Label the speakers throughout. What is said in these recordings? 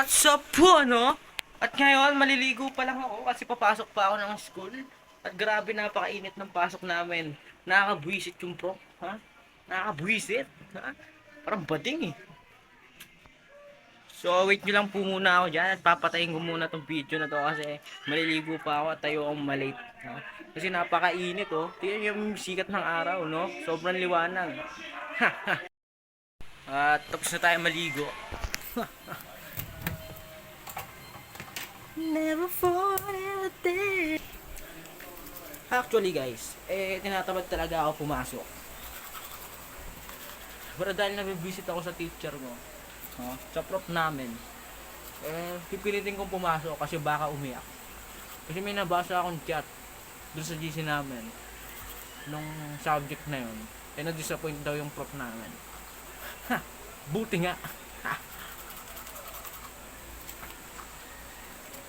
Speaker 1: What's up po, ano? At ngayon, maliligo pa lang ako kasi papasok pa ako ng school. At grabe, napakainit ng pasok namin. Nakakabwisit yung prof, ha? Nakakabwisit, ha? Parang bading eh. So, wait nyo lang po muna ako dyan at papatayin ko muna tong video na to kasi maliligo pa ako at tayo akong malate. Ha? Kasi napakainit, oh. Tingnan yung sikat ng araw, no? Sobrang liwanag. At tapos na tayo maligo. Never forget a day. Actually guys, tinatamad talaga ako pumasok. Pero dahil nabibisit ako sa teacher ko, sa prof namin, pipilitin kong pumasok kasi baka umiyak. Kasi may nabasa akong chat doon sa GC namin nung subject na yun. Na-disappoint daw yung prof namin. Ha! Buti nga. Ha!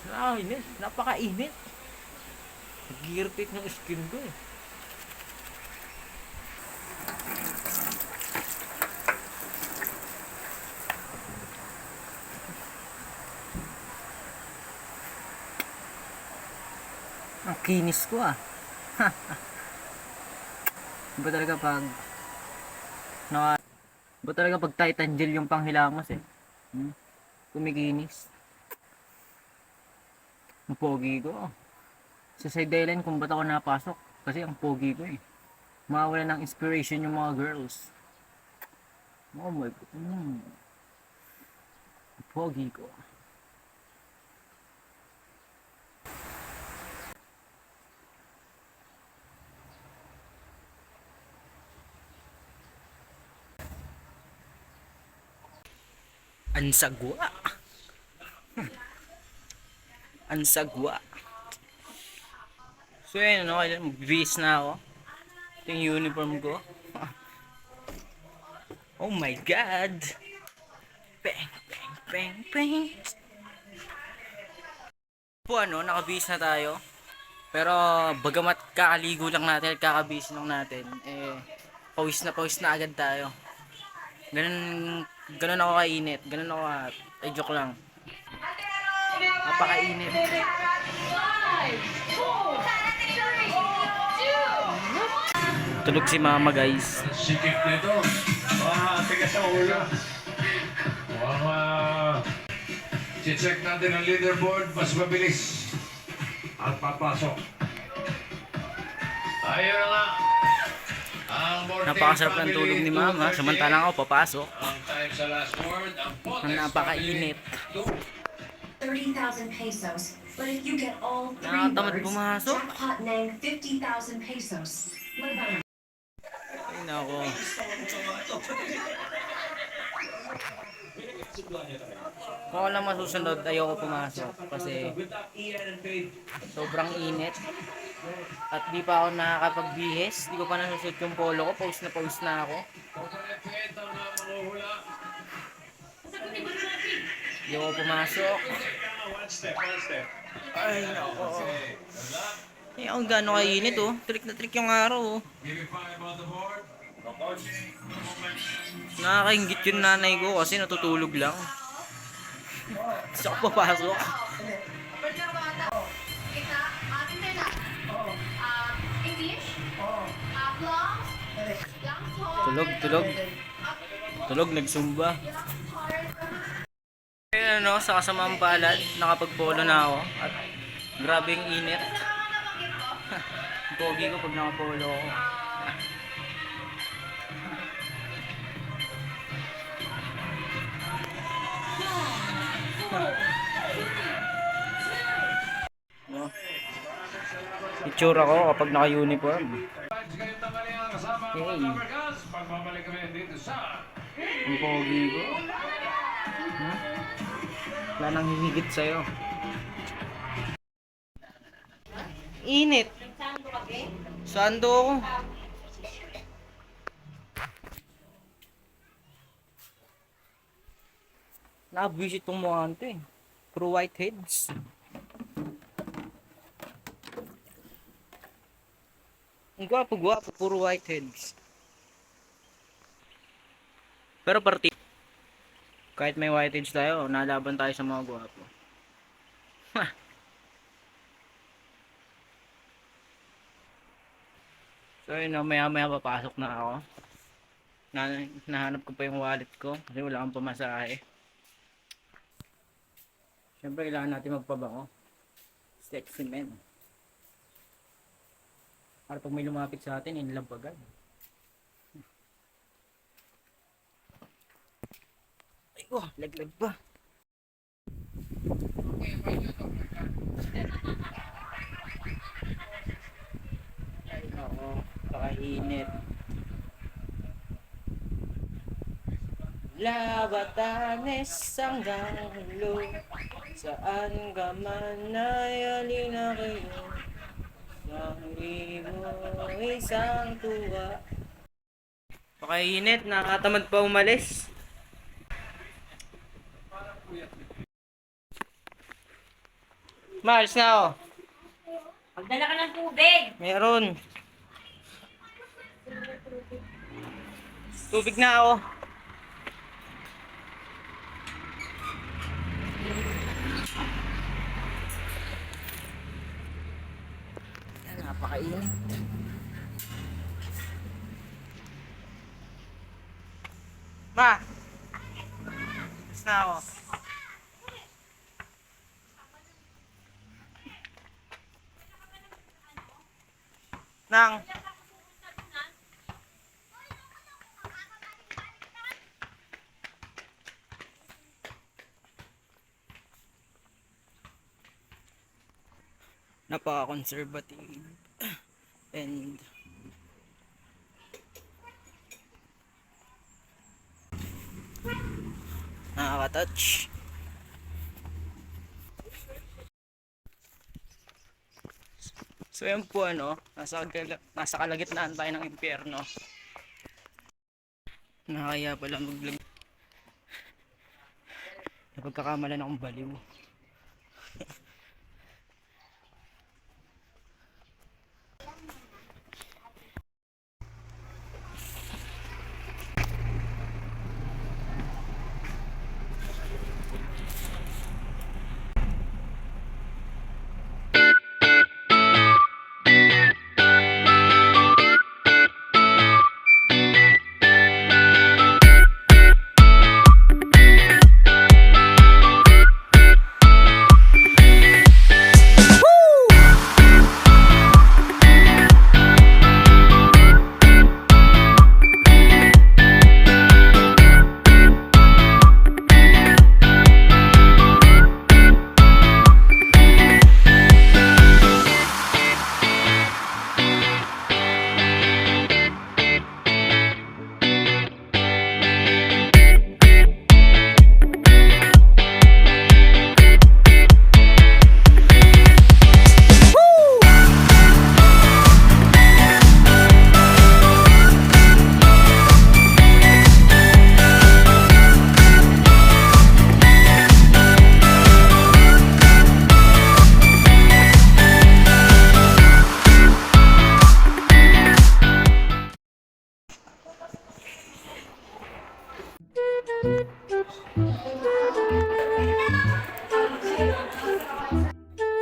Speaker 1: Nakakainis. Napakainit. Nag-irritate ng skin ko eh. Ang kinis ko ah. Iba talaga pag iba talaga pag Titan gel yung panghilamos eh. Kumikinis. Ang pogi ko. Sa sideline kung ba't ako napasok kasi ang pogi ko eh. Mawala ng inspiration yung mga girls. Oh my god. Pogi ko. Ansagwa. Ansagwa. So yun, ano, magbihis na ako. Ito yung uniform ko. Oh my god. Bang, bang, bang, bang. Po ano, nakabihis na tayo. Pero bagamat kakaligo lang natin at kakabihis lang natin, pawis na agad tayo. Ganun ako kainit. Ganun ako hot. Joke lang. Napakainit. Tulog si mama guys.
Speaker 2: Sikip nito. Tigas sa ulo. Check natin ang leaderboard. Mas mabilis ang papasok. Ayun na nga.
Speaker 1: Napakasarap ng tulog ni mama. Samantalang ako papasok.
Speaker 2: Ang time sa last word. Ang
Speaker 1: Napakainit.
Speaker 3: 30,000 pesos. But if you get all three
Speaker 1: Nakatamad
Speaker 3: words,
Speaker 1: pumasok.
Speaker 3: jackpot nang 50,000 pesos. What about
Speaker 1: Ay nako. Kung ako lang masusunod, ayoko pumasok kasi sobrang init at di pa ako nakakapagbihis. Di ko pa nasusuot yung polo ko. Pause na ako. Di ako pumasok.
Speaker 2: One step.
Speaker 1: Ay nako. Ang gano'ng kainit oh. Trick na trick yung araw oh.
Speaker 2: Give me 5 on the board.
Speaker 1: Nakakaingit yung nanay ko kasi natutulog lang. Gusto ko papasok. Tulog, nagsumba. Ayun ano, sa kasamang palad, nakapagpolo na ako. At grabe yung init. Pogi ko pag nakapolo ako. No. Itsura ko kapag naka-uniform. Hey. Ang pogi ko. Wala nang hihigit sa'yo. Init. Sando ako. Nakabwisit tong mga ito eh. Puro whiteheads. Ang gwapo, puro whiteheads. Pero party. Kahit may whiteage tayo, nalaban tayo sa mga gwapo. So yun, maya maya papasok na ako. Nahanap ko pa yung wallet ko kasi wala akong pamasahe. Siyempre kailangan natin magpabango. Sexy man. Para pag may lumapit sa atin, in love agad. Ay ko, laglag pa. Ay nako, pakainit. Labatanes hanggang hulo, saan ka man ay alina kayo, ng mo isang tuwa. Pakainit, nakatamad pa umalis. Maalis na ako.
Speaker 4: Magdala ka ng tubig.
Speaker 1: Meron. Tubig na ako. Napakainit. Ma! Alis na ako. Nang. Napaka-conservative and nakaka-touch. So yan po nasa kalagitnaan tayo ng impyerno. Nakakaya pala mag-vlog. Napagkakamalan akong baliw.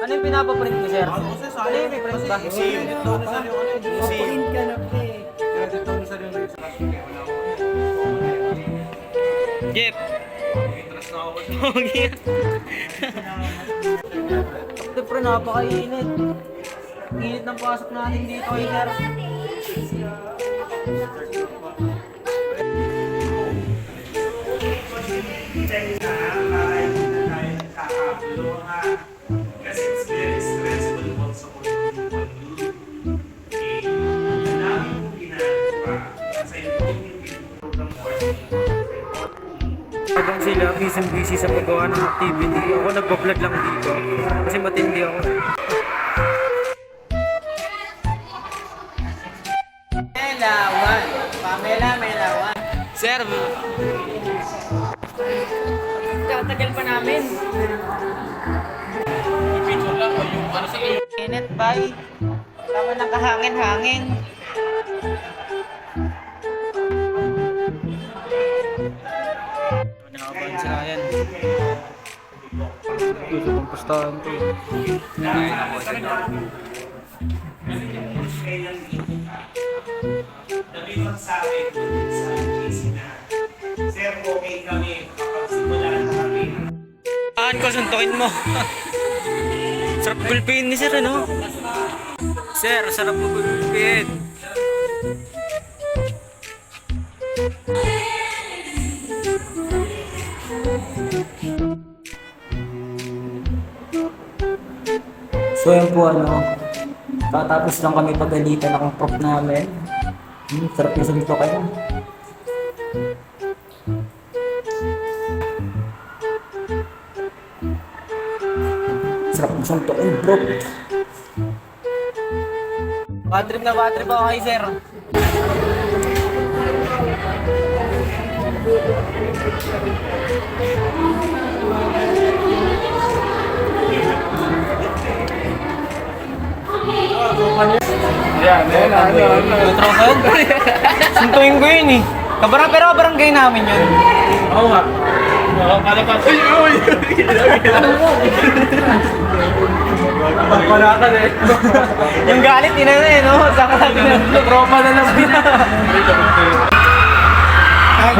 Speaker 1: Ano yung pinapaprint mo, sir? Ano yung may print ba? Print ka na, pre. Jeff! Okay. Ito, pre, napakainit. Init ng pasok natin dito, sir.
Speaker 5: Kasi it's very stressful also kung hindi mo ang dami mong ginagawa sa yung program
Speaker 1: Habang sila busy sa paggawa ng activity, ako nagpa-vlog lang dito kasi matindi ako. Melawan! Melawan! Sir! Tatagal pa namin.
Speaker 2: Picture lang o yung ano sa iyo.
Speaker 1: Init, bye. Tama ng kahangin-hangin. Nakabansa Ito pang pustahan to.
Speaker 5: Nabibag sa akin sa GC na, Sir, okay kami kapag simulan na kami.
Speaker 1: Ko, suntukin mo. Sarap pulpiin ni Sir, ano? Sir, sarap po pulpiin.
Speaker 6: So yun po tatapos lang kami pagalitan ng prof namin. Sarap yung suntok kayo. Sarap yung suntokin, bro.
Speaker 1: Bad trip ako kay Sir. Ano tropa yun? Suntuin ko yun eh. Pero kabarangay namin yun.
Speaker 2: Oo nga. Kala ka. Uy! Pagpanakan eh.
Speaker 1: Yung galit, ina na eh, no? Saka natin na tropa na lang pina.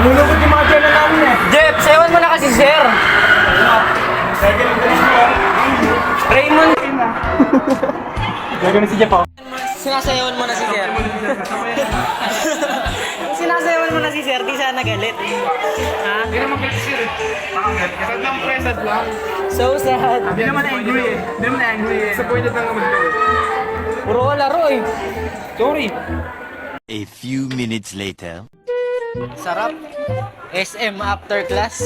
Speaker 2: Nulukot yung mga dyan na namin eh.
Speaker 1: Jeff, sayawan mo na kasi, Sir. Raymond.
Speaker 2: Gagawin si Jeff ako.
Speaker 1: Sinasayawan mo na si Sir. Sinasayawan mo na si Sir, di sana galit. Ha?
Speaker 2: Hindi naman kasi sir eh. Bakit? Sad lang pre, sad lang.
Speaker 1: So sad.
Speaker 2: Hindi naman angry eh. Hindi naman angry eh. Disappointed lang naman daw eh.
Speaker 1: Puro ko laro eh.
Speaker 2: Sorry.
Speaker 7: A few minutes later.
Speaker 1: Sarap. SM after class.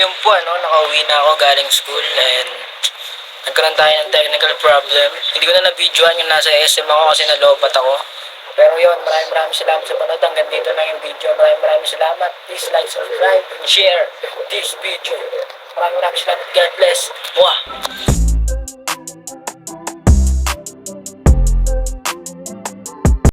Speaker 1: Yun po, nakauwi na ako galing school and nagkaroon tayo ng technical problem. Hindi ko na na-videoan yung nasa SM ako kasi nalobat ako. Pero yun, maraming salamat sa panood. Hanggang dito lang yung video. Maraming salamat. Please like, subscribe, and share this video. Maraming salamat. God bless. Mwah!